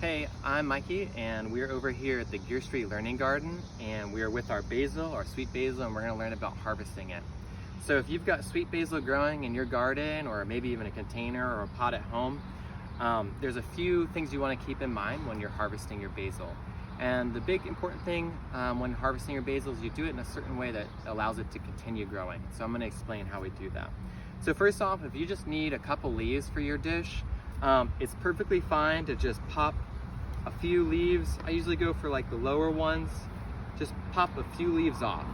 Hey, I'm Mikey, and we're over here at the Gear Street Learning Garden, and we are with our basil, our sweet basil, and we're going to learn about harvesting it. So if you've got sweet basil growing in your garden, or maybe even a container or a pot at home, there's a few things you want to keep in mind when you're harvesting your basil. And the big important thing when harvesting your basil is you do it in a certain way that allows it to continue growing. So I'm going to explain how we do that. So first off, if you just need a couple leaves for your dish, it's perfectly fine to just pop a few leaves. I usually go for like the lower ones. Just pop a few leaves off.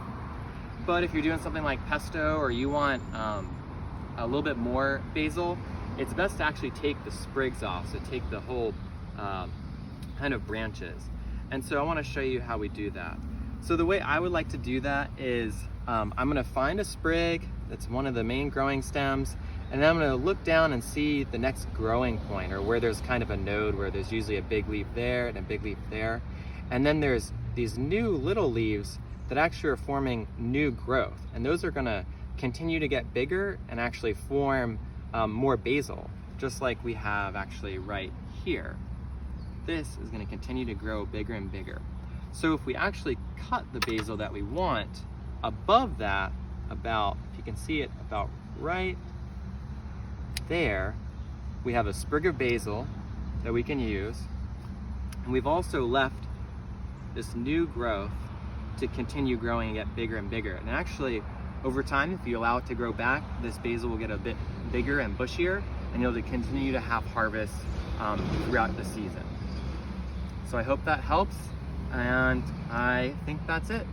But if you're doing something like pesto or you want a little bit more basil, it's best to actually take the sprigs off, so take the whole kind of branches. And so I want to show you how we do that. So the way I would like to do that is I'm going to find a sprig that's one of the main growing stems, and then I'm going to look down and see the next growing point, or where there's kind of a node where there's usually a big leaf there and a big leaf there. And then there's these new little leaves that actually are forming new growth. And those are going to continue to get bigger and actually form more basil, just like we have actually right here. This is going to continue to grow bigger and bigger. So if we actually cut the basil that we want, above that, about, if you can see it, about right there, we have a sprig of basil that we can use. And we've also left this new growth to continue growing and get bigger and bigger. And actually, over time, if you allow it to grow back, this basil will get a bit bigger and bushier, and you'll continue to have harvest throughout the season. So I hope that helps, and I think that's it.